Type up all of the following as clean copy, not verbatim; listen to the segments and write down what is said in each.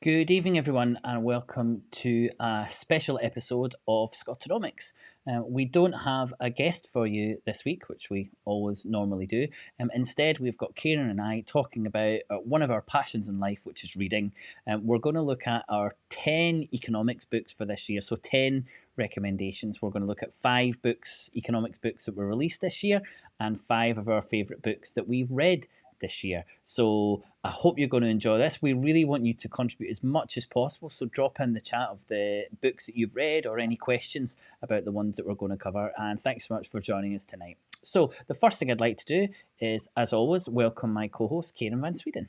Good evening, everyone, and welcome to a special episode of Scotonomics. We don't have a guest for you this week, which we always normally do. Instead, we've got Kairin and I talking about one of our passions in life, which is reading. We're going to look at our 10 economics books for this year, so 10 recommendations. We're going to look at 5 books, economics books that were released this year, and 5 of our favourite books that we've read this year. So I hope you're going to enjoy this. We really want you to contribute as much as possible, so drop in the chat of the books that you've read or any questions about the ones that we're going to cover, and thanks so much for joining us tonight. So the first thing I'd like to do is, as always, welcome my co-host Kairin van Sweden.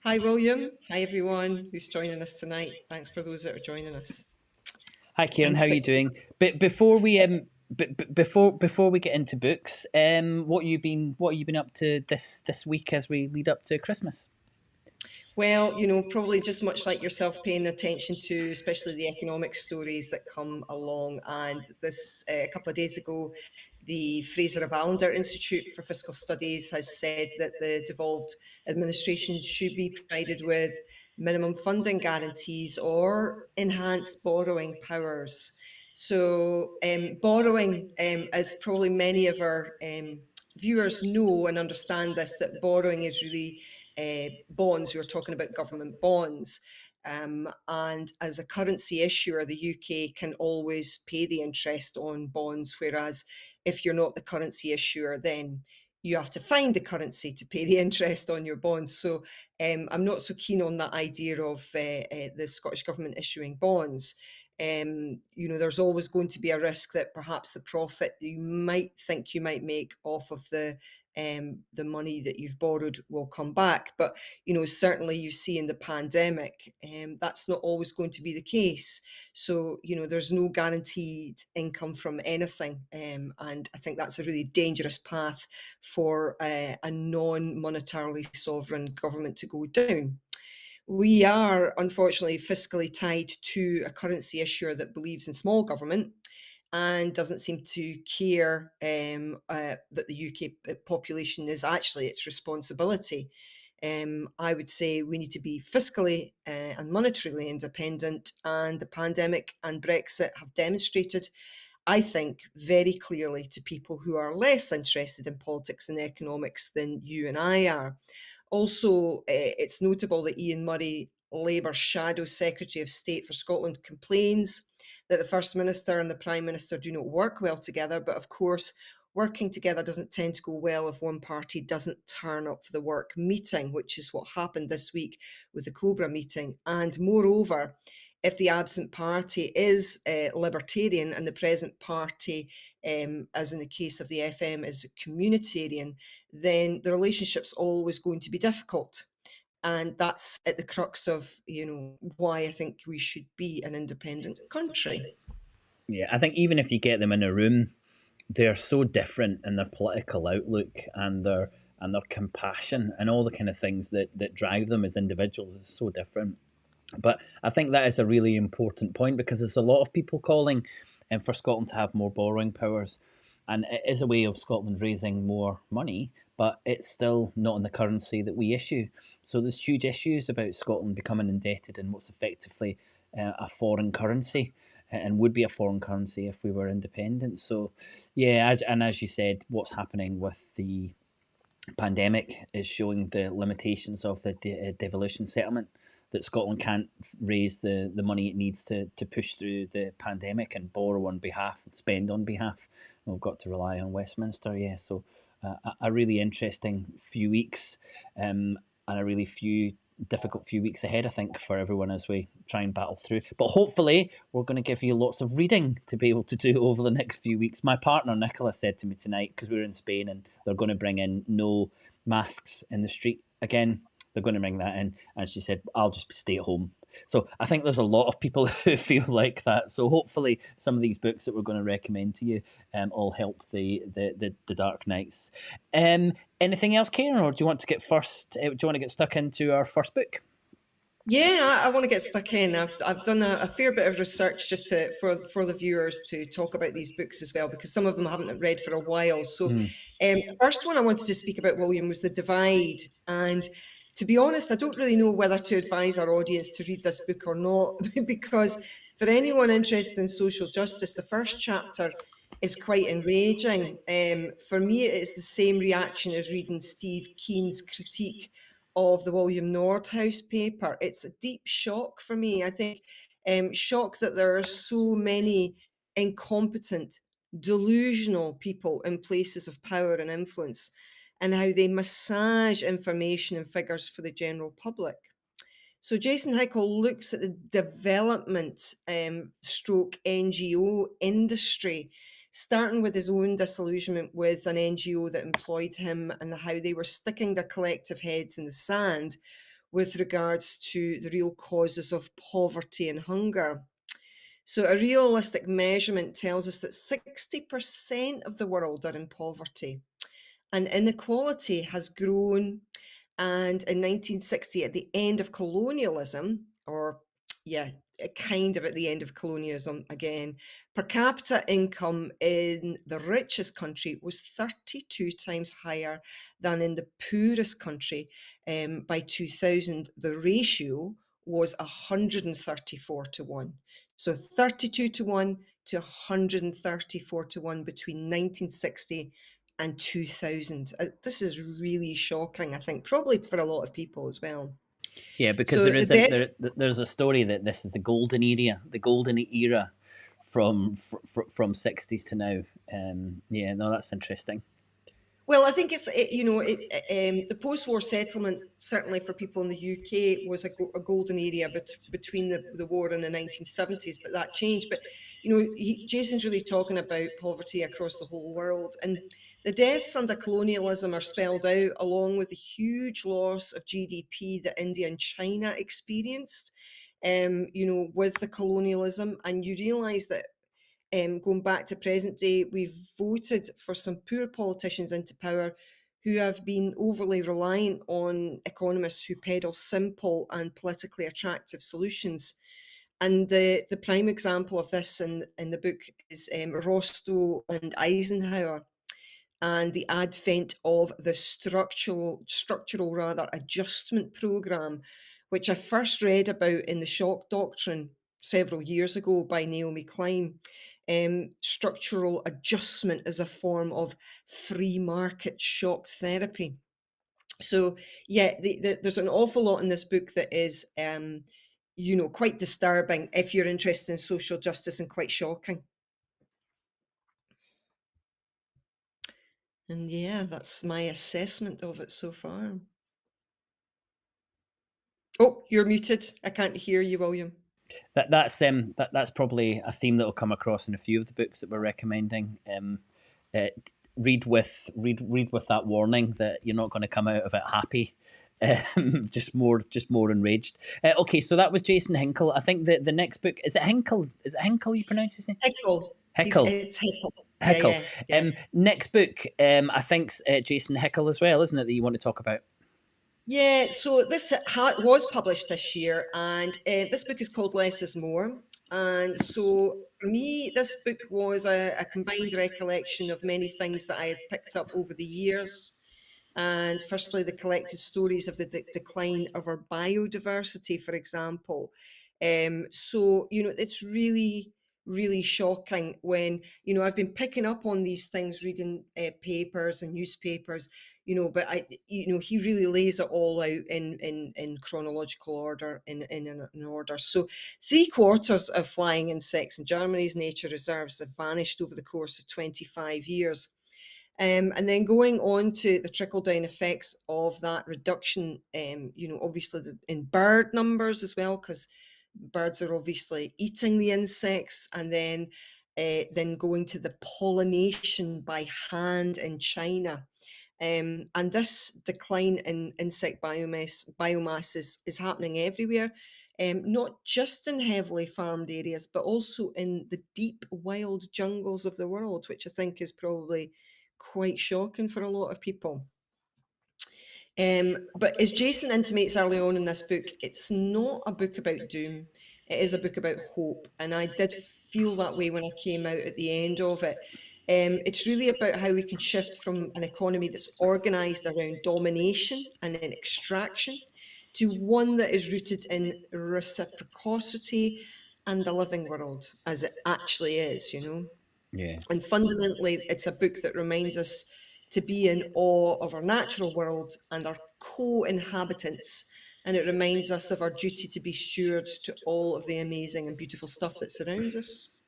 Hi William, hi everyone who's joining us tonight. Thanks for those that are joining us. Hi Kairin, how are you doing? But before we before we get into books, what have you been up to this week as we lead up to Christmas? Well, you know, probably just much like yourself, paying attention to especially the economic stories that come along. And this a couple of days ago, the Fraser of Allender Institute for Fiscal Studies has said that the devolved administration should be provided with minimum funding guarantees or enhanced borrowing powers. So borrowing, as probably many of our viewers know and understand this, that borrowing is really bonds. We were talking about government bonds. And as a currency issuer, the UK can always pay the interest on bonds, whereas if you're not the currency issuer, then you have to find the currency to pay the interest on your bonds. So I'm not so keen on that idea of the Scottish Government issuing bonds. You know, there's always going to be a risk that perhaps the profit you might think you might make off of the money that you've borrowed will come back. But, you know, certainly you see in the pandemic, that's not always going to be the case. So, you know, there's no guaranteed income from anything. And I think that's a really dangerous path for a non-monetarily sovereign government to go down. We are unfortunately fiscally tied to a currency issuer that believes in small government and doesn't seem to care that the UK population is actually its responsibility. I would say we need to be fiscally and monetarily independent, and the pandemic and Brexit have demonstrated, I think, very clearly to people who are less interested in politics and economics than you and I are. Also, it's notable that Ian Murray, Labour's Shadow Secretary of State for Scotland, complains that the First Minister and the Prime Minister do not work well together. But of course, working together doesn't tend to go well if one party doesn't turn up for the work meeting, which is what happened this week with the Cobra meeting. And moreover, if the absent party is libertarian and the present party, as in the case of the FM, is communitarian, then the relationship's always going to be difficult. And that's at the crux of, you know, why I think we should be an independent country. Yeah, I think even if you get them in a room, they're so different in their political outlook and their compassion and all the kind of things that drive them as individuals is so different. But I think that is a really important point, because there's a lot of people calling for Scotland to have more borrowing powers. And it is a way of Scotland raising more money, but it's still not in the currency that we issue. So there's huge issues about Scotland becoming indebted in what's effectively a foreign currency, and would be a foreign currency if we were independent. So, yeah, as you said, what's happening with the pandemic is showing the limitations of the devolution settlement, that Scotland can't raise the money it needs to push through the pandemic and borrow on behalf and spend on behalf. We've got to rely on Westminster, yeah. So a really interesting few weeks, and a really difficult few weeks ahead, I think, for everyone as we try and battle through. But hopefully we're going to give you lots of reading to be able to do over the next few weeks. My partner Nicola said to me tonight, because we were in Spain and they're going to bring in no masks in the street again, they're going to bring that in, and she said, I'll just stay at home. So I think there's a lot of people who feel like that. So hopefully some of these books that we're going to recommend to you all help the dark nights. Anything else, Kairin, or do you want to get stuck into our first book? Yeah, I want to get stuck in. I've done a fair bit of research just to for the viewers to talk about these books as well, because some of them I haven't read for a while. So, the first one I wanted to speak about, William, was The Divide. And to be honest, I don't really know whether to advise our audience to read this book or not, because for anyone interested in social justice, the first chapter is quite enraging. For me, it's the same reaction as reading Steve Keen's critique of the William Nordhaus paper. It's a deep shock for me. I think shock that there are so many incompetent, delusional people in places of power and influence, and how they massage information and figures for the general public. So Jason Hickle looks at the development stroke NGO industry, starting with his own disillusionment with an NGO that employed him and how they were sticking their collective heads in the sand with regards to the real causes of poverty and hunger. So a realistic measurement tells us that 60% of the world are in poverty, and inequality has grown. And in 1960, at the end of colonialism, or yeah, kind of at the end of colonialism again, per capita income in the richest country was 32 times higher than in the poorest country. By 2000, the ratio was 134 to 1. So 32 to 1 to 134 to 1 between 1960 and 2000. This is really shocking, I think, probably for a lot of people as well. Yeah, because So there the is a death, there's a story that this is the golden era from 60s to now. Yeah, no, that's interesting. well, I think the post-war settlement, certainly for people in the UK, was a golden area between the war and the 1970s, but that changed. But, Jason's really talking about poverty across the whole world. And the deaths under colonialism are spelled out along with the huge loss of GDP that India and China experienced, with the colonialism. And you realise that going back to present day, we've voted for some poor politicians into power who have been overly reliant on economists who peddle simple and politically attractive solutions. And the prime example of this in the book is Rostow and Eisenhower, and the advent of the structural rather adjustment program, which I first read about in the Shock Doctrine several years ago by Naomi Klein. Structural adjustment is a form of free market shock therapy. So yeah, there's an awful lot in this book that is quite disturbing if you're interested in social justice, and quite shocking. And yeah, that's my assessment of it so far. Oh, you're muted. I can't hear you, William. That's probably a theme that will come across in a few of the books that we're recommending. Uh, read with that warning that you're not going to come out of it happy. Just more enraged. Okay, so that was Jason Hinkle. I think the next book is it Hinkle. Is it Hinkle? You pronounce his name? Hickle. Hickle. It's Hickle. Yeah, Hickle. yeah, yeah. Next book, I think Jason Hickle as well, isn't it? That you want to talk about? Yeah, so this was published this year, and this book is called Less is More. And so for me, this book was a combined recollection of many things that I had picked up over the years. And firstly, the collected stories of the decline of our biodiversity, for example. So, it's really, really shocking when, I've been picking up on these things, reading papers and newspapers, but he really lays it all out in chronological order, in order. So 3/4 of flying insects in Germany's nature reserves have vanished over the course of 25 years. And then going on to the trickle-down effects of that reduction, obviously in bird numbers as well, because birds are obviously eating the insects, and then going to the pollination by hand in China. And this decline in insect biomass is happening everywhere, not just in heavily farmed areas, but also in the deep wild jungles of the world, which I think is probably quite shocking for a lot of people. But as Jason intimates early on in this book, it's not a book about doom. It is a book about hope. And I did feel that way when I came out at the end of it. It's really about how we can shift from an economy that's organised around domination and then extraction to one that is rooted in reciprocity and the living world as it actually is, you know. Yeah. And fundamentally, it's a book that reminds us to be in awe of our natural world and our co-inhabitants. And it reminds us of our duty to be stewards to all of the amazing and beautiful stuff that surrounds us.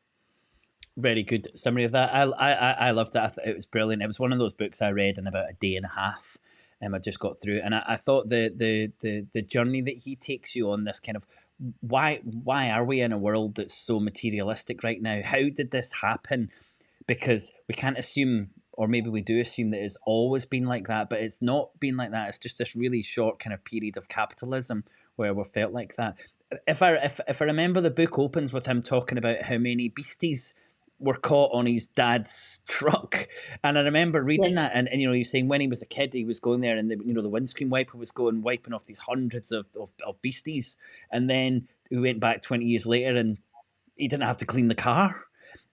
Very good summary of that. I loved it. I thought it was brilliant. It was one of those books I read in about a day and a half. I just got through, and I thought the journey that he takes you on, this kind of why are we in a world that's so materialistic right now? How did this happen? Because we can't assume, or maybe we do assume, that it's always been like that, but it's not been like that. It's just this really short kind of period of capitalism where we felt like that. If I remember, the book opens with him talking about how many beasties were caught on his dad's truck, and I remember reading that, and you know, he was saying when he was a kid, he was going there, and the windscreen wiper was going wiping off these hundreds of beasties, and then we went back 20 years later, and he didn't have to clean the car.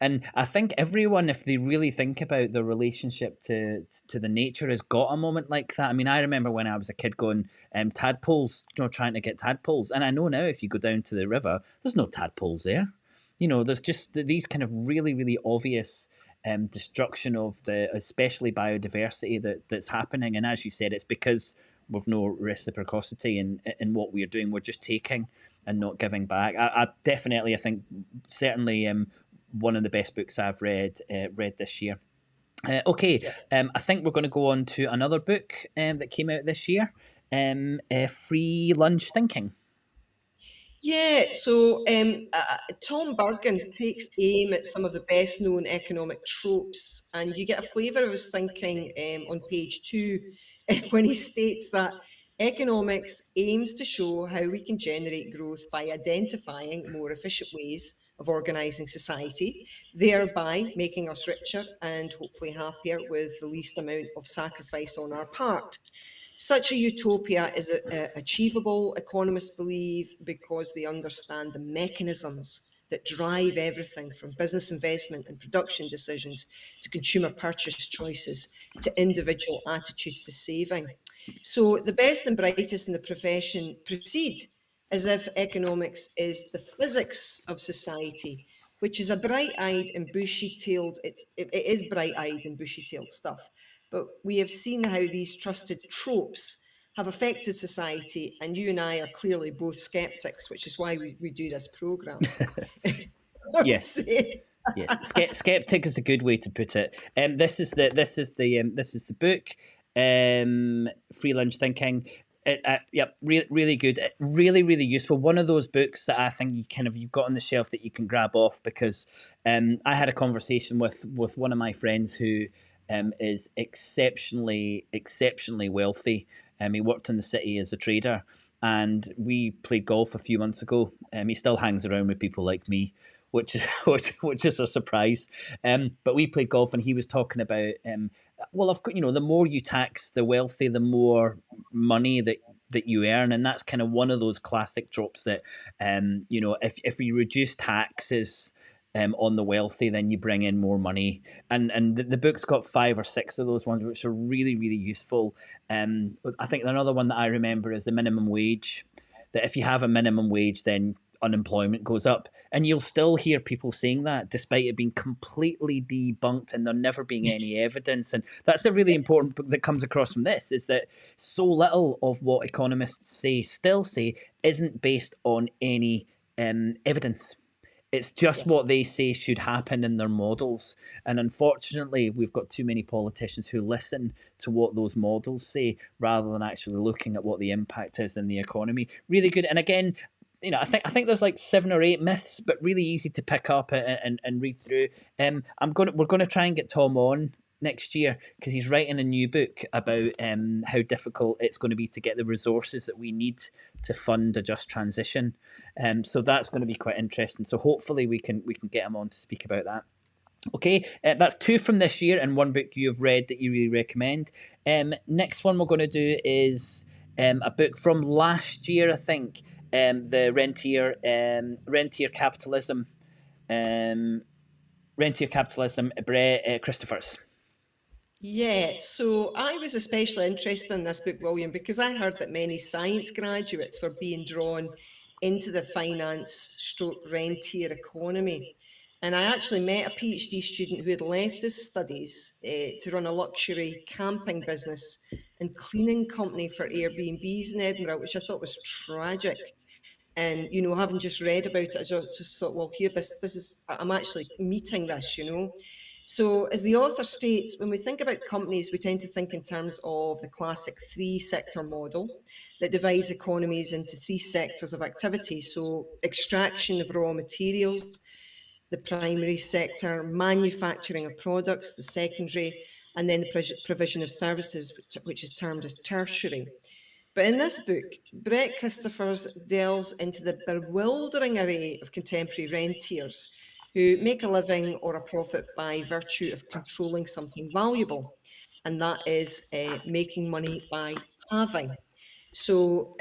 And I think everyone, if they really think about their relationship to the nature, has got a moment like that. I mean, I remember when I was a kid going tadpoles, trying to get tadpoles, and I know now if you go down to the river, there's no tadpoles there. There's just these kind of really, really obvious destruction of especially biodiversity that's happening. And as you said, it's because we've no reciprocity in what we're doing. We're just taking and not giving back. I think certainly one of the best books I've read this year. Okay, I think we're going to go on to another book that came out this year, Free Lunch Thinking. Yeah, so Tom Bergin takes aim at some of the best known economic tropes, and you get a flavour of his thinking on page 2 when he states that economics aims to show how we can generate growth by identifying more efficient ways of organising society, thereby making us richer and hopefully happier with the least amount of sacrifice on our part. Such a utopia is achievable, economists believe, because they understand the mechanisms that drive everything from business investment and production decisions to consumer purchase choices to individual attitudes to saving. So the best and brightest in the profession proceed as if economics is the physics of society, which is a bright-eyed and bushy-tailed, it is bright-eyed and bushy-tailed stuff. But we have seen how these trusted tropes have affected society, and you and I are clearly both skeptics, which is why we do this programme. Yes. Yes, skeptic is a good way to put it. This is the book, Free Lunch Thinking. Really good, really, really useful. One of those books that I think you've got on the shelf that you can grab off, because I had a conversation with one of my friends who is exceptionally wealthy. He worked in the city as a trader, and we played golf a few months ago. He still hangs around with people like me, which is a surprise. But we played golf, and he was talking about the more you tax the wealthy, the more money that you earn, and that's kind of one of those classic tropes that if you reduce taxes on the wealthy, then you bring in more money. And the book's got 5 or 6 of those ones, which are really, really useful. I think another one that I remember is the minimum wage, that if you have a minimum wage, then unemployment goes up. And you'll still hear people saying that, despite it being completely debunked and there never being any evidence. And that's a really important book that comes across from this, is that so little of what economists still say, isn't based on any evidence. It's just what they say should happen in their models. And unfortunately, we've got too many politicians who listen to what those models say rather than actually looking at what the impact is in the economy. Really good. And again, I think there's like 7 or 8 myths, but really easy to pick up and read through. We're going to try and get Tom on next year, because he's writing a new book about how difficult it's going to be to get the resources that we need to fund a just transition. So that's going to be quite interesting. So hopefully we can get him on to speak about that. Okay, that's two from this year and one book you've read that you really recommend. Next one we're going to do is a book from last year, I think. The Rentier Capitalism, um, Rentier Capitalism, Christopher's. Yeah, so I was especially interested in this book, William, because I heard that many science graduates were being drawn into the finance stroke rentier economy. And I actually met a PhD student who had left his studies to run a luxury camping business and cleaning company for Airbnbs in Edinburgh, which I thought was tragic. And having just read about it, I just thought, well, here, this is, I'm actually meeting this. So, as the author states, when we think about companies, we tend to think in terms of the classic three sector model that divides economies into three sectors of activity. So, extraction of raw materials, the primary sector, manufacturing of products, the secondary, and then the provision of services, which is termed as tertiary. But in this book, Brett Christophers delves into the bewildering array of contemporary rentiers who make a living or a profit by virtue of controlling something valuable, and that is making money by having. So,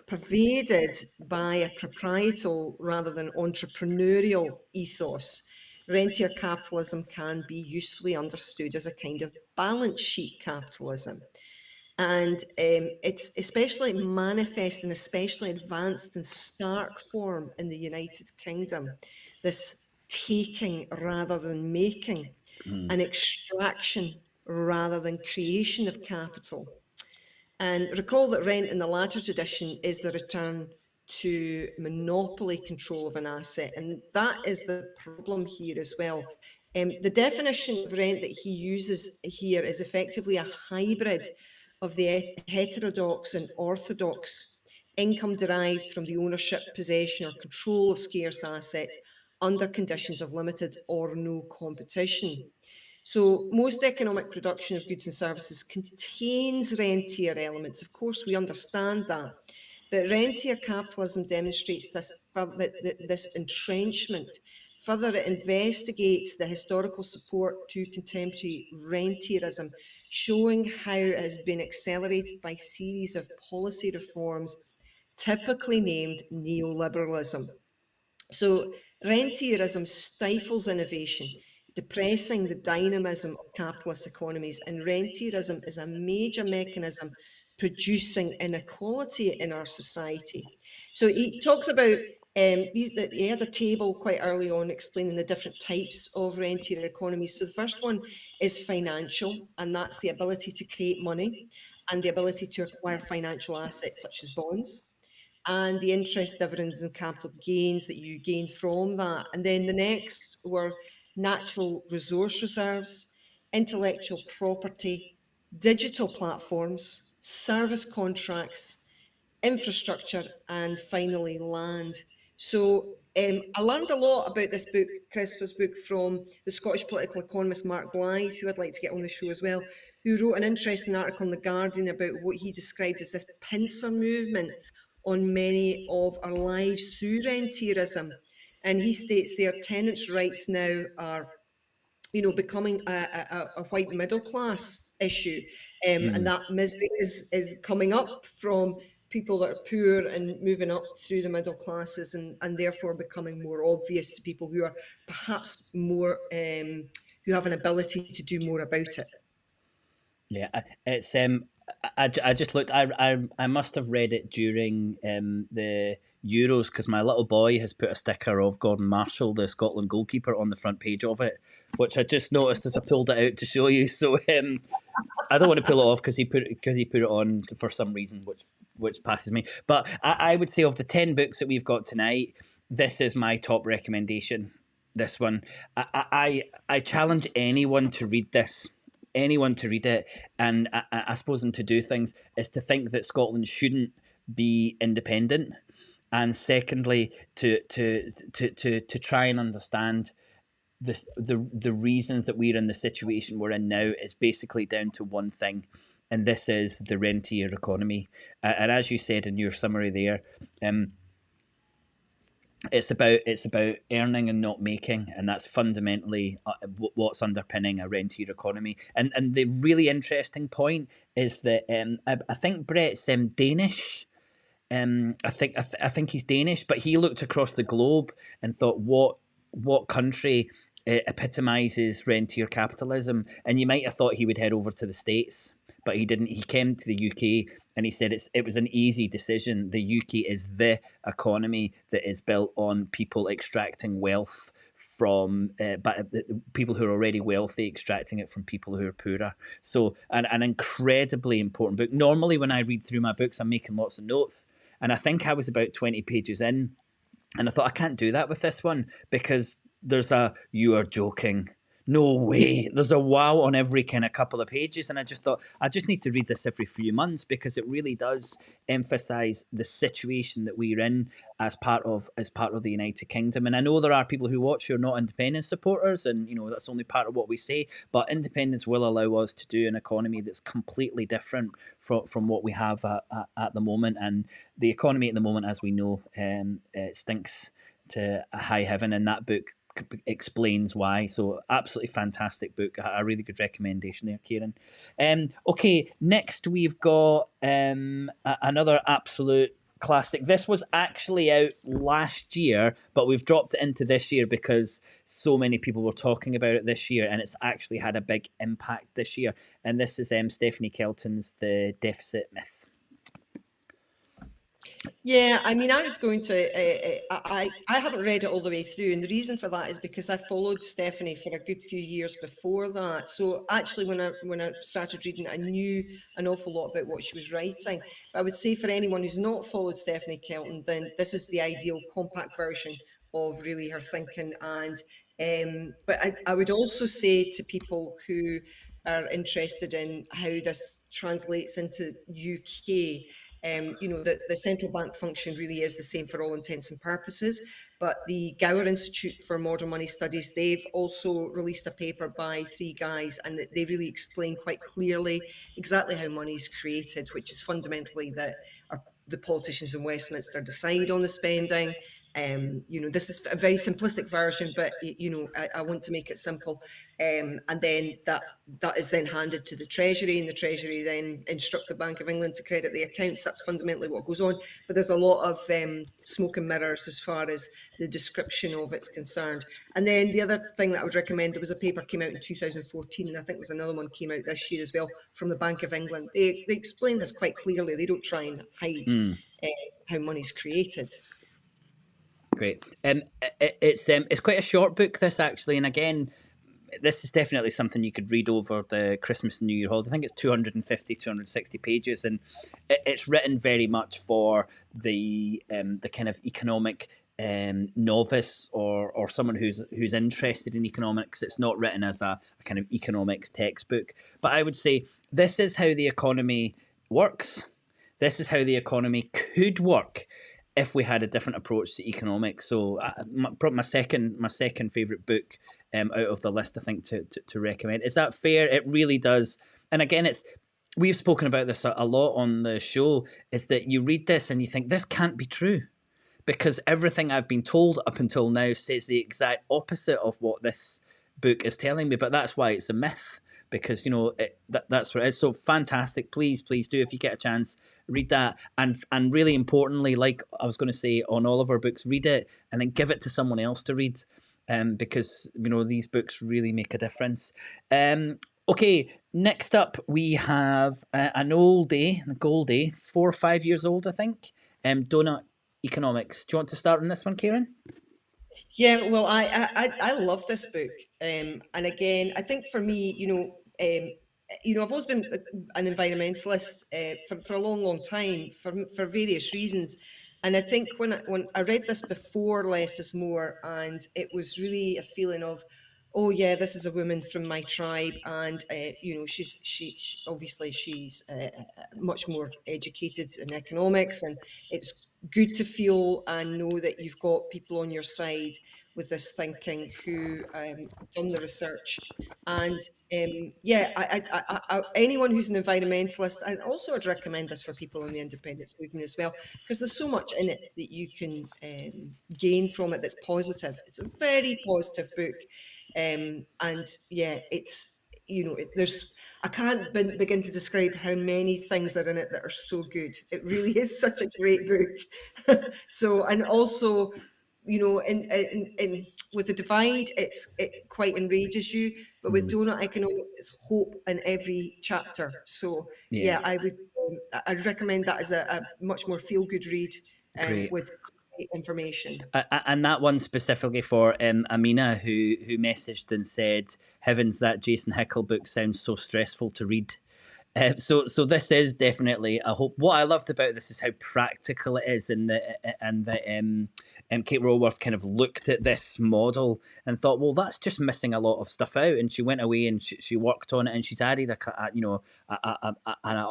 pervaded by a proprietal rather than entrepreneurial ethos, rentier capitalism can be usefully understood as a kind of balance sheet capitalism. And it's especially manifest and especially advanced in stark form in the United Kingdom. This taking rather than making, Mm. an extraction rather than creation of capital. And recall that rent in the latter tradition is the return to monopoly control of an asset. And that is the problem here as well. The definition of rent that he uses here is effectively a hybrid of the heterodox and orthodox income derived from the ownership, possession, or control of scarce assets under conditions of limited or no competition. So most economic production of goods and services contains rentier elements. Of course, we understand that. But rentier capitalism demonstrates this entrenchment. Further, it investigates the historical support to contemporary rentierism, showing how it has been accelerated by a series of policy reforms, typically named neoliberalism. So rentierism stifles innovation, depressing the dynamism of capitalist economies, and rentierism is a major mechanism producing inequality in our society. So he talks about that he had a table quite early on explaining the different types of rentier economies. So the first one is financial, and that's the ability to create money and the ability to acquire financial assets such as bonds and the interest, dividends, and capital gains that you gain from that. And then the next were natural resource reserves, intellectual property, digital platforms, service contracts, infrastructure, and finally land. So I learned a lot about this book, Christopher's book, from the Scottish political economist Mark Blyth, who I'd like to get on the show as well, who wrote an interesting article in The Guardian about what he described as this pincer movement on many of our lives through rentierism. And he states their tenants' rights now are becoming a white middle class issue, and Mm. that misery is coming up from people that are poor and moving up through the middle classes, and therefore becoming more obvious to people who are perhaps more who have an ability to do more about it. Yeah, it's I just looked. I must have read it during the Euros because my little boy has put a sticker of Gordon Marshall, the Scotland goalkeeper, on the front page of it, which I just noticed as I pulled it out to show you. So I don't want to pull it off because he put it on for some reason, which passes me. But I would say of the 10 books that we've got tonight, this is my top recommendation. This one, I challenge anyone to read this. Anyone to read it, and I suppose, and to do things, is to think that Scotland shouldn't be independent, and secondly, to try and understand the reasons that we're in the situation we're in now is basically down to one thing, and this is the rentier economy. And as you said in your summary there, um, it's about earning and not making, and that's fundamentally what's underpinning a rentier economy. And the really interesting point is that I think Brett's Danish. I think he's Danish, but he looked across the globe and thought, what country epitomizes rentier capitalism? And you might have thought he would head over to the States, but he didn't. He came to the UK, and he said it was an easy decision. The UK is the economy that is built on people extracting wealth from but people who are already wealthy, extracting it from people who are poorer. So an incredibly important book. Normally when I read through my books, I'm making lots of notes, and I think I was about 20 pages in, and I thought, I can't do that with this one because there's a "you are joking." No way. There's a wow on every kind of couple of pages. And I just thought, I just need to read this every few months because it really does emphasize the situation that we're in as part of the United Kingdom. And I know there are people who watch who are not independence supporters, and that's only part of what we say. But independence will allow us to do an economy that's completely different from what we have at the moment. And the economy at the moment, as we know, stinks to a high heaven, and that book explains why. So absolutely fantastic book, a really good recommendation there, Kieran. Okay, next we've got another absolute classic. This was actually out last year, but we've dropped it into this year because so many people were talking about it this year, and it's actually had a big impact this year. And this is Stephanie Kelton's The Deficit Myth. Yeah, I mean, I was going to. I haven't read it all the way through, and the reason for that is because I followed Stephanie for a good few years before that. So actually, when I started reading, I knew an awful lot about what she was writing. But I would say for anyone who's not followed Stephanie Kelton, then this is the ideal compact version of really her thinking. And but I would also say to people who are interested in how this translates into UK. That the central bank function really is the same for all intents and purposes. But the Gower Institute for Modern Money Studies, they've also released a paper by three guys, and they really explain quite clearly exactly how money is created, which is fundamentally that the politicians in Westminster decide on the spending. This is a very simplistic version, but I want to make it simple. And then that is then handed to the Treasury, and the Treasury then instruct the Bank of England to credit the accounts. That's fundamentally what goes on. But there's a lot of smoke and mirrors as far as the description of it's concerned. And then the other thing that I would recommend, there was a paper came out in 2014, and I think there's another one came out this year as well from the Bank of England. They explain this quite clearly. They don't try and hide how money's created. Great. It's quite a short book, this, actually, and again, this is definitely something you could read over the Christmas and New Year holiday. I think it's 250, 260 pages, and it's written very much for the kind of economic novice or someone who's interested in economics. It's not written as a kind of economics textbook, but I would say this is how the economy works. This is how the economy could work if we had a different approach to economics. So my second favorite book out of the list, I think, to recommend. Is that fair? It really does. And again, we've spoken about this a lot on the show, is that you read this and you think, this can't be true, because everything I've been told up until now says the exact opposite of what this book is telling me. But that's why it's a myth, because that's what it is. So fantastic. Please do, if you get a chance, read that, and really importantly, like I was going to say on all of our books, read it and then give it to someone else to read, because these books really make a difference. Okay, next up we have an oldie, 4 or 5 years old, I think. Doughnut Economics. Do you want to start on this one, Kieran? Yeah, well, I love this book, and again, I think for me, I've always been an environmentalist for a long, long time for various reasons, and I think when I read this before Less is More, and it was really a feeling of, oh yeah, this is a woman from my tribe, and she obviously she's much more educated in economics, and it's good to feel and know that you've got people on your side with this thinking who done the research And yeah, anyone who's an environmentalist, and also I'd recommend this for people in the independence movement as well, because there's so much in it that you can gain from it that's positive. It's a very positive book. And yeah, it's, there's, I can't begin to describe how many things are in it that are so good. It really is such a great book. So, and also, in with the divide, it quite enrages you, but with donut economics, it's hope in every chapter. So Yeah. yeah, I'd recommend that as a much more feel good read, Great. with great information. And that one specifically for Amina, who messaged and said, "Heavens, that Jason Hickle book sounds so stressful to read." So this is definitely a hope. What I loved about this is how practical it is, and Kate Rolworth kind of looked at this model and thought, well, that's just missing a lot of stuff out, and she went away and she worked on it, and she's added a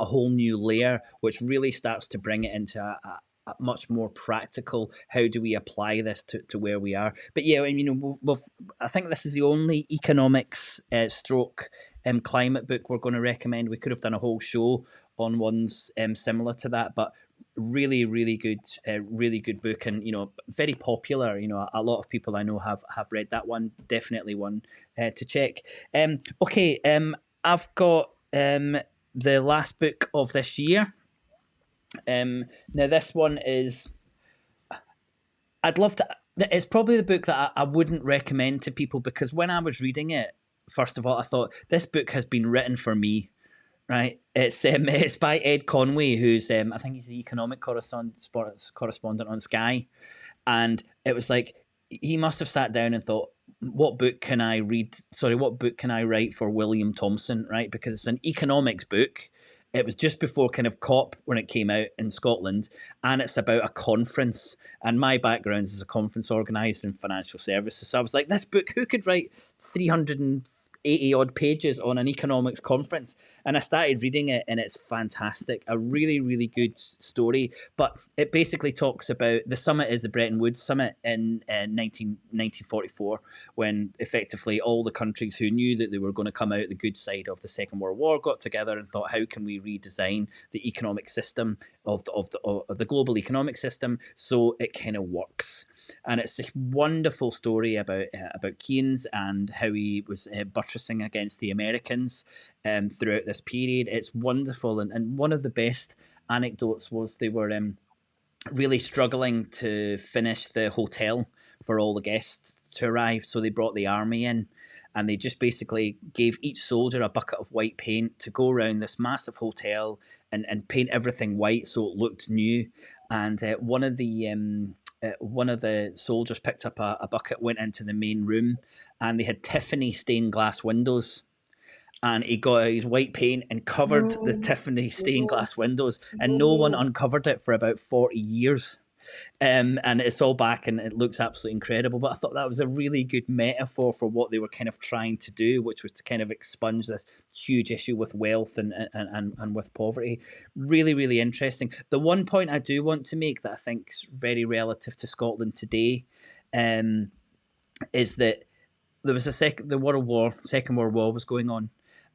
whole new layer, which really starts to bring it into a much more practical. How do we apply this to where we are? But yeah, I mean, I think this is the only economics stroke climate book we're going to recommend. We could have done a whole show on ones similar to that, but really good book, and very popular. A lot of people I know have read that one. Definitely one to check. Okay, I've got the last book of this year. Now this one is, I'd love to. It's probably the book that I wouldn't recommend to people, because when I was reading it, first of all, I thought this book has been written for me. Right, it's by Ed Conway, who's I think he's the economic correspondent on Sky, and it was like he must have sat down and thought, what book can I read? Sorry, what book can I write for William Thompson? Right, because it's an economics book. It was just before kind of COP when it came out in Scotland, and it's about a conference. And my background is a conference organizer in financial services, so I was like, this book, who could write 380 odd pages on an economics conference? And I started reading it, and it's fantastic. A really good story. But it basically talks about the summit is the Bretton Woods summit in 1944, when effectively all the countries who knew that they were going to come out the good side of the Second World War got together and thought, how can we redesign the economic system of the global economic system so it kind of works? And it's a wonderful story about Keynes and how he was buttressing against the Americans throughout this period. It's wonderful, and one of the best anecdotes was they were really struggling to finish the hotel for all the guests to arrive, so they brought the army in, and they just basically gave each soldier a bucket of white paint to go around this massive hotel and paint everything white so it looked new. And one of the soldiers picked up a bucket, went into the main room, and they had Tiffany stained glass windows. And he got his white paint and covered the No, Tiffany stained no, glass windows, and no one no. uncovered it for about 40 years. And it's all back, and it looks absolutely incredible. But I thought that was a really good metaphor for what they were kind of trying to do, which was to kind of expunge this huge issue with wealth and with poverty. Really interesting. The one point I do want to make that I think is very relative to Scotland today is that there was Second World War was going on,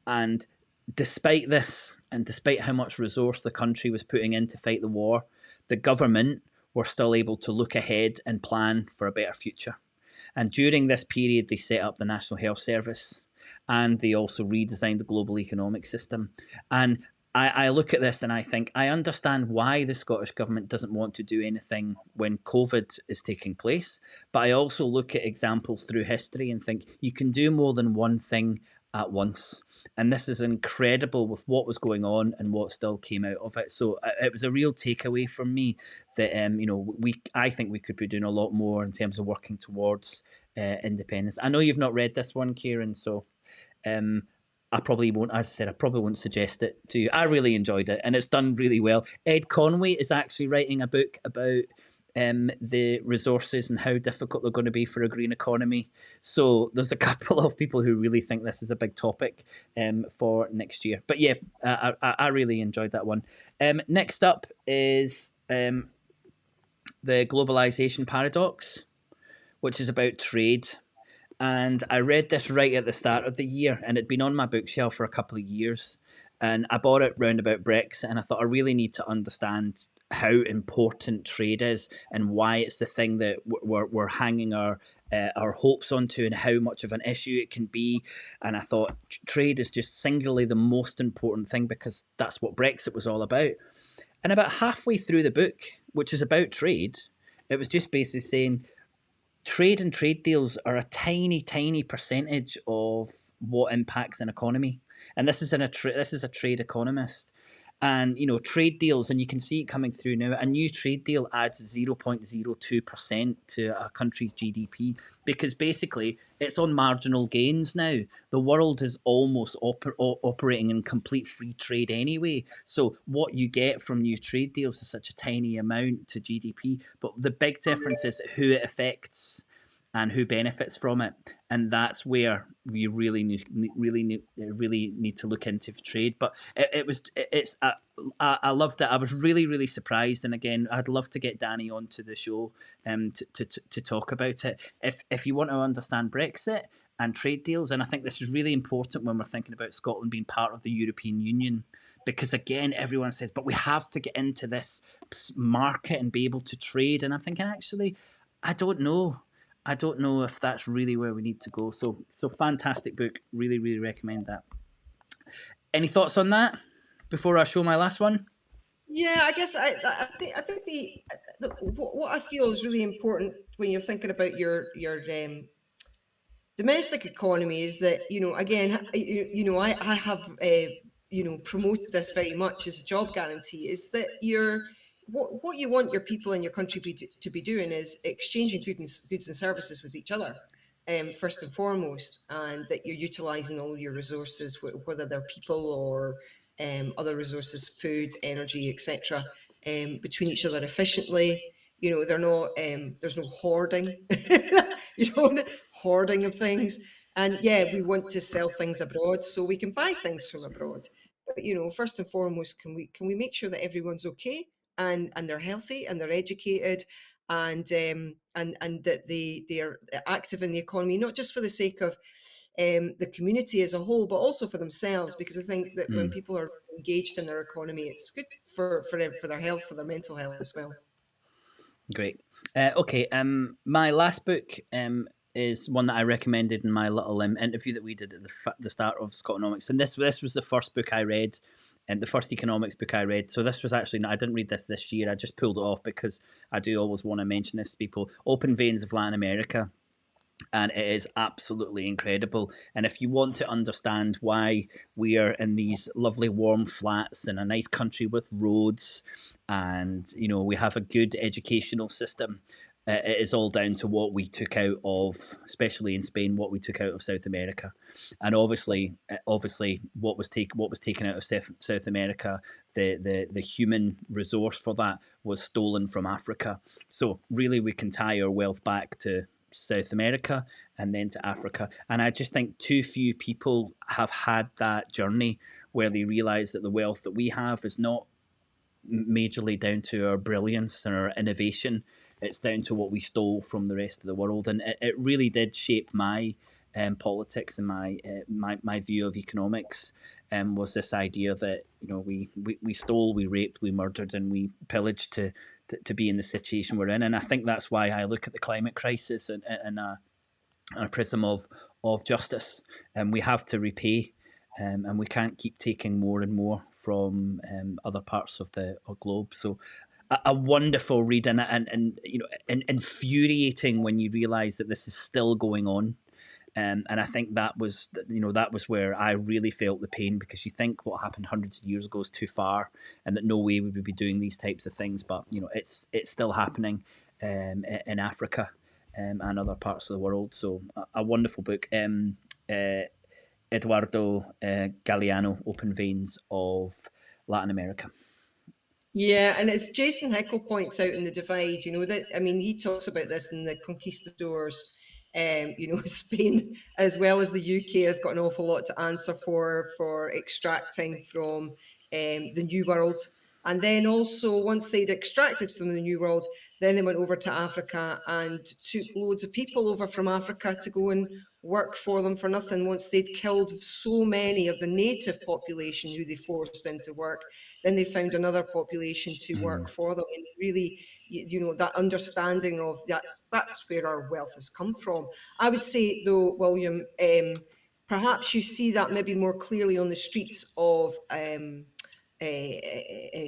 and despite this, and despite how much resource the country was putting in to fight the war, the government were still able to look ahead and plan for a better future. And during this period, they set up the National Health Service, and they also redesigned the global economic system. And I look at this and I think I understand why the Scottish government doesn't want to do anything when COVID is taking place. But I also look at examples through history and think you can do more than one thing at once. And this is incredible with what was going on and what still came out of it. So it was a real takeaway from me that I think we could be doing a lot more in terms of working towards independence. I know you've not read this one, Kieran, so I probably won't, as I said, I probably won't suggest it to you. I really enjoyed it, and it's done really well. Ed Conway is actually writing a book about the resources and how difficult they're going to be for a green economy. So there's a couple of people who really think this is a big topic for next year. But yeah, I really enjoyed that one. Next up is the Globalization Paradox, which is about trade. And I read this right at the start of the year, and it'd been on my bookshelf for a couple of years. And I bought it round about Brexit, and I thought I really need to understand how important trade is and why it's the thing that we're hanging our hopes onto, and how much of an issue it can be. And I thought trade is just singularly the most important thing, because that's what Brexit was all about. And about halfway through the book, which is about trade, it was just basically saying trade and trade deals are a tiny, tiny percentage of what impacts an economy. And this is this is a trade economist. And trade deals, and you can see it coming through now. A new trade deal adds 0.02% to a country's GDP, because basically it's on marginal gains now. The world is almost operating in complete free trade anyway. So what you get from new trade deals is such a tiny amount to GDP, but the big difference is who it affects and who benefits from it. And that's where we really need to look into trade. But I loved it. I was really surprised, and again, I'd love to get Dani onto the show to talk about it. If you want to understand Brexit and trade deals, and I think this is really important when we're thinking about Scotland being part of the European Union, because again, everyone says, but we have to get into this market and be able to trade. And I'm thinking, actually, I don't know. I don't know if that's really where we need to go. So fantastic book. Really recommend that. Any thoughts on that before I show my last one? Yeah, I guess I think what I feel is really important when you're thinking about your domestic economy is that, again, I have promoted this very much as a job guarantee, is that what you want your people in your country to be doing is exchanging goods and services with each other, first and foremost, and that you're utilising all your resources, whether they're people or other resources, food, energy, etc., between each other efficiently. They're not. There's no hoarding. Hoarding of things. And yeah, we want to sell things abroad so we can buy things from abroad. But first and foremost, can we make sure that everyone's okay and they're healthy and they're educated and that they are active in the economy, not just for the sake of the community as a whole, but also for themselves. Because I think that when people are engaged in their economy, it's good for their health, for their mental health as well. Great. Okay. My last book is one that I recommended in my little interview that we did at the start of Scotonomics, and this was the first book I read, and the first economics book I read. So this was actually, I didn't read this year. I just pulled it off because I do always want to mention this to people. Open Veins of Latin America. And it is absolutely incredible. And if you want to understand why we are in these lovely warm flats in a nice country with roads, and we have a good educational system, it is all down to what we took out of, especially in Spain, what we took out of South America. And obviously what was taken out of South America, the human resource for that was stolen from Africa. So really we can tie our wealth back to South America and then to Africa. And I just think too few people have had that journey where they realize that the wealth that we have is not majorly down to our brilliance and our innovation. It's down to what we stole from the rest of the world. And it really did shape my politics and my view of economics. Was this idea that we stole, we raped, we murdered, and we pillaged to be in the situation we're in. And I think that's why I look at the climate crisis in a prism of justice. And we have to repay, and we can't keep taking more and more from other parts of the globe. So a wonderful read, and infuriating when you realise that this is still going on. And I think that was where I really felt the pain, because you think what happened hundreds of years ago is too far, and that no way we would be doing these types of things. But it's still happening in Africa and other parts of the world. So a wonderful book. Eduardo Galeano, Open Veins of Latin America. Yeah, and as Jason Hickle points out in The Divide, he talks about this in the Conquistadors. Spain as well as the UK have got an awful lot to answer for extracting from the New World. And then also, once they'd extracted from the New World, Then they went over to Africa and took loads of people over from Africa to go and work for them for nothing. Once they'd killed so many of the native population who they forced into work, then they found another population to work for them. And really, that understanding of that's where our wealth has come from. I would say, though, William, perhaps you see that maybe more clearly on the streets of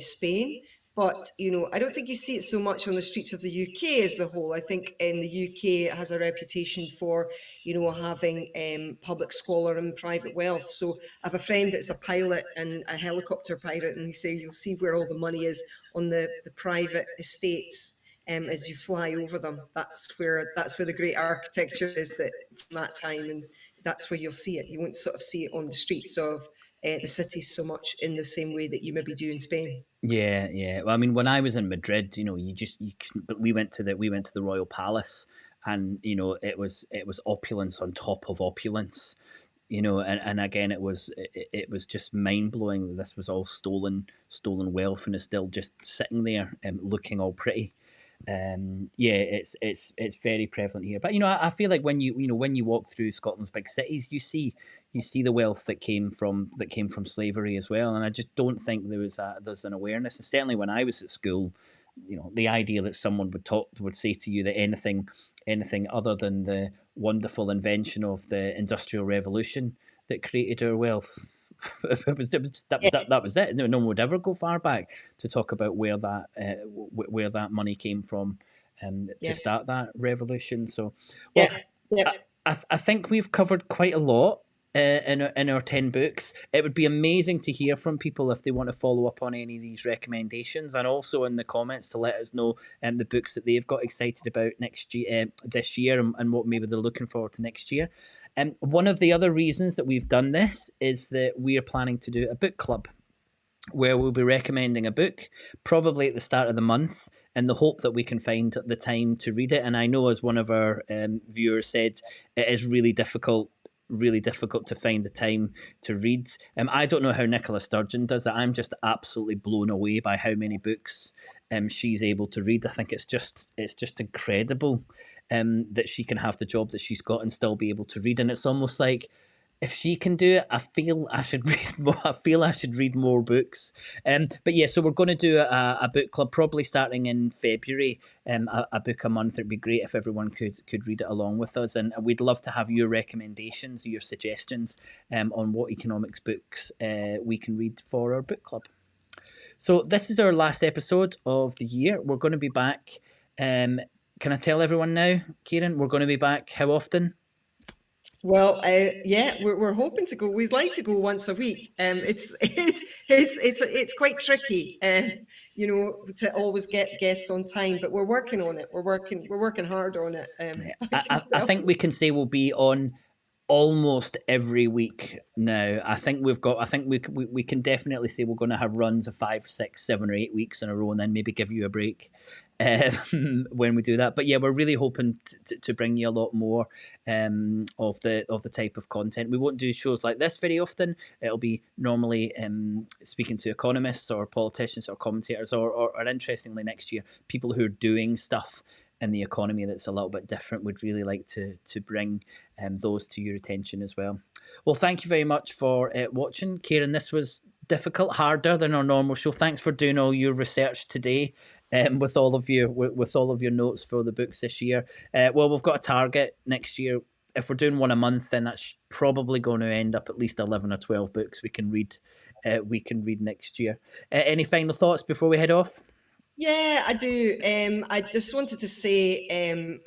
Spain. But I don't think you see it so much on the streets of the UK as a whole. I think in the UK it has a reputation for, having public squalor and private wealth. So I have a friend that's a pilot and a helicopter pilot, and he say you'll see where all the money is on the private estates. As you fly over them, that's where the great architecture is that from that time, and that's where you'll see it. You won't sort of see it on the streets of the cities so much in the same way that you maybe do in Spain. Yeah, yeah. Well, I mean, when I was in Madrid, but we went to the Royal Palace, and it was opulence on top of opulence, and again it was just mind blowing that this was all stolen wealth, and it's still just sitting there, looking all pretty. Yeah, it's very prevalent here. But I feel like when you walk through Scotland's big cities, you see the wealth that came from slavery as well. And I just don't think there's an awareness. And certainly when I was at school, the idea that someone would say to you that anything other than the wonderful invention of the Industrial Revolution that created our wealth. That was it. No one would ever go far back to talk about where that money came from, to Yeah. start that revolution. So, well, Yeah. Yeah. I think we've covered quite a lot. In our 10 books, it would be amazing to hear from people if they want to follow up on any of these recommendations, and also in the comments to let us know the books that they've got excited about this year, and what maybe they're looking forward to next year. One of the other reasons that we've done this is that we are planning to do a book club where we'll be recommending a book probably at the start of the month, in the hope that we can find the time to read it. And I know, as one of our viewers said, it is really difficult to find the time to read. I don't know how Nicola Sturgeon does it. I'm just absolutely blown away by how many books she's able to read. I think it's just incredible that she can have the job that she's got and still be able to read. And it's almost like, if she can do it, I feel I should read more. I feel I should read more books. But yeah, so we're going to do a book club probably starting in February. A book a month. It'd be great if everyone could read it along with us, and we'd love to have your recommendations, your suggestions on what economics books we can read for our book club. So this is our last episode of the year. We're going to be back. Can I tell everyone now, Kieran? We're going to be back how often? Well, yeah, we're hoping to go. We'd like to go once a week. It's quite tricky, to always get guests on time. But we're working on it. We're working hard on it. I think we can say we'll be on almost every week now. I think we can definitely say we're going to have runs of 5, 6, 7, or 8 weeks in a row, and then maybe give you a break when we do that. But yeah, we're really hoping to bring you a lot more of the type of content. We won't do shows like this very often. It'll be normally speaking to economists or politicians or commentators, or interestingly next year, people who are doing stuff in the economy that's a little bit different. Would really like to bring those to your attention as well. Well, thank you very much for watching, Kairin. This was difficult, harder than our normal show. Thanks for doing all your research today, with all of your notes for the books this year. Well, we've got a target next year. If we're doing one a month, then that's probably going to end up at least 11 or 12 books we can read. Next year. Any final thoughts before we head off? Yeah, I do. I just wanted to say,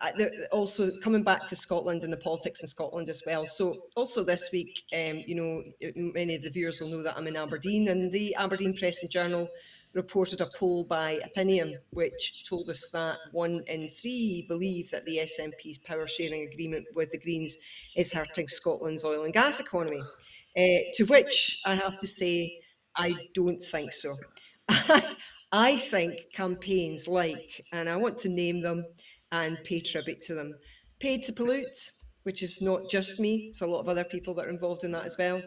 also coming back to Scotland and the politics in Scotland as well. So also this week, many of the viewers will know that I'm in Aberdeen, and the Aberdeen Press and Journal reported a poll by opinion, which told us that 1 in 3 believe that the SNP's power sharing agreement with the Greens is hurting Scotland's oil and gas economy. To which I have to say, I don't think so. I think campaigns like, and I want to name them and pay tribute to them, Paid to Pollute, which is not just me, it's a lot of other people that are involved in that as well.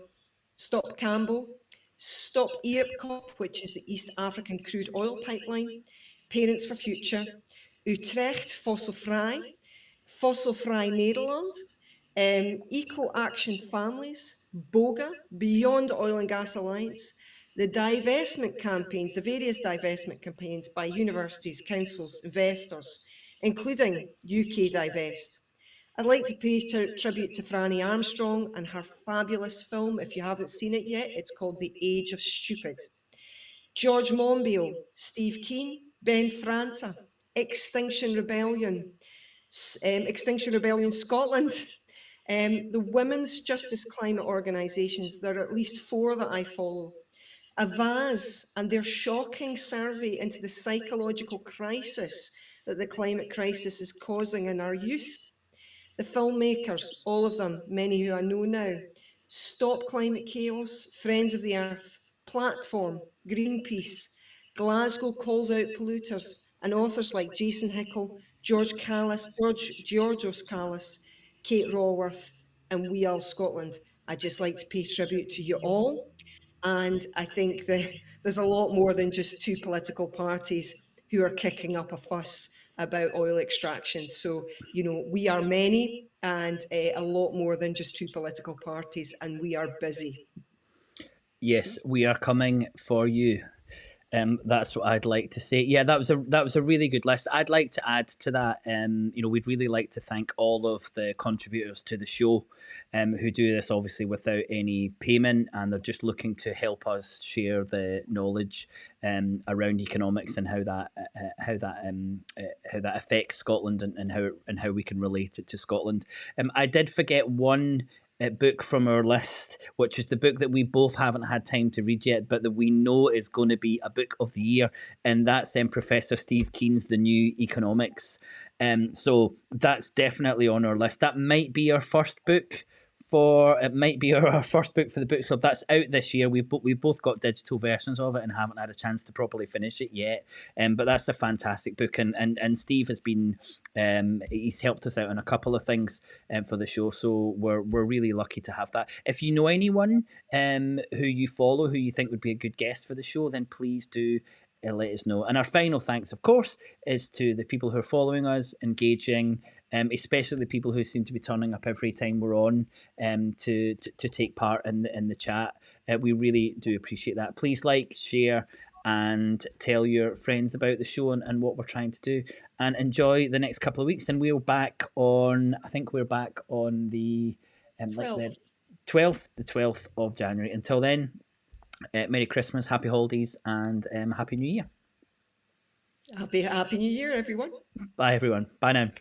Stop Campbell, Stop EAPCOP, which is the East African crude oil pipeline, Parents for Future, Utrecht fossilvrij Nederland, Eco-Action Families, BOGA, Beyond Oil and Gas Alliance, the divestment campaigns, the various divestment campaigns by universities, councils, investors, including UK Divest. I'd like to pay tribute to Franny Armstrong and her fabulous film. If you haven't seen it yet, it's called The Age of Stupid. George Monbiot, Steve Keen, Ben Franta, Extinction Rebellion Scotland, the women's justice climate organisations. There are at least 4 that I follow. Avaz and their shocking survey into the psychological crisis that the climate crisis is causing in our youth. The filmmakers, all of them, many who I know now. Stop Climate Chaos, Friends of the Earth, Platform, Greenpeace, Glasgow Calls Out Polluters, and authors like Jason Hickle, Georgios Callis, Kate Rolworth, and We All Scotland. I'd just like to pay tribute to you all. And I think that there's a lot more than just 2 political parties who are kicking up a fuss about oil extraction. So, we are many and a lot more than just 2 political parties, and we are busy. Yes, we are coming for you. That's what I'd like to say. Yeah, that was a really good list. I'd like to add to that. We'd really like to thank all of the contributors to the show, who do this obviously without any payment, and they're just looking to help us share the knowledge around economics and how that affects Scotland, and how we can relate it to Scotland. I did forget one book from our list, which is the book that we both haven't had time to read yet, but that we know is going to be a book of the year, and that's Professor Steve Keen's The New Economics. So that's definitely on our list. That might be our first book for our first book for the book club. That's out this year. We've both got digital versions of it and haven't had a chance to properly finish it yet. But that's a fantastic book, and Steve has been he's helped us out on a couple of things for the show. So we're really lucky to have that. If you know anyone who you follow who you think would be a good guest for the show, then please do let us know. And our final thanks, of course, is to the people who are following us, engaging, especially the people who seem to be turning up every time we're on to take part in the chat. We really do appreciate that. Please like, share, and tell your friends about the show and what we're trying to do. And enjoy the next couple of weeks. And we're back on, I think we're back on the 12th of January. Until then, Merry Christmas, Happy Holidays, and Happy New Year. Happy New Year, everyone. Bye, everyone. Bye now.